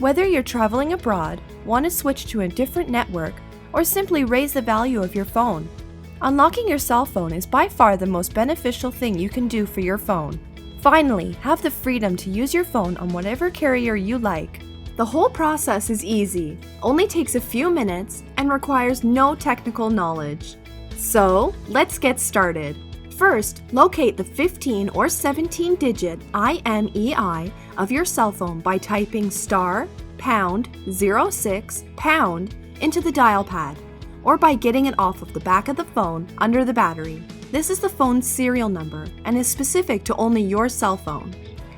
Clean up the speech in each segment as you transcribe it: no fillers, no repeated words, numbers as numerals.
Whether you're traveling abroad, want to switch to a different network, or simply raise the value of your phone, unlocking your cell phone is by far the most beneficial thing you can do for your phone. Finally, have the freedom to use your phone on whatever carrier you like. The whole process is easy, only takes a few minutes, and requires no technical knowledge. So, let's get started. First, locate the 15 or 17-digit IMEI of your cell phone by typing *#06# into the dial pad, or by getting it off of the back of the phone under the battery. This is the phone's serial number and is specific to only your cell phone.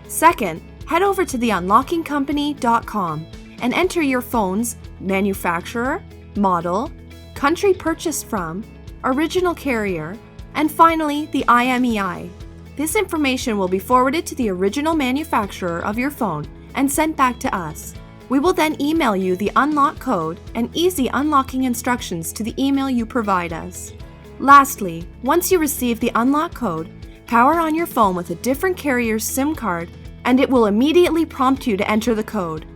Second, head over to the unlockingcompany.com and enter your phone's manufacturer, model, country purchased from, original carrier, and finally, the IMEI. This information will be forwarded to the original manufacturer of your phone and sent back to us. We will then email you the unlock code and easy unlocking instructions to the email you provide us. Lastly, once you receive the unlock code, power on your phone with a different carrier's SIM card and it will immediately prompt you to enter the code.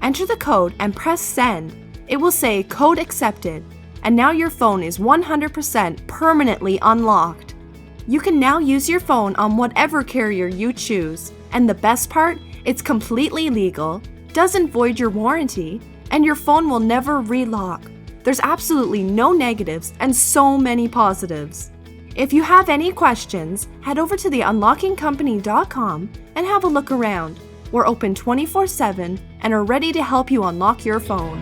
Enter the code and press send. It will say code accepted. And now your phone is 100% permanently unlocked. You can now use your phone on whatever carrier you choose. And the best part, it's completely legal, doesn't void your warranty, and your phone will never relock. There's absolutely no negatives and so many positives. If you have any questions, head over to the unlockingcompany.com and have a look around. We're open 24/7 and are ready to help you unlock your phone.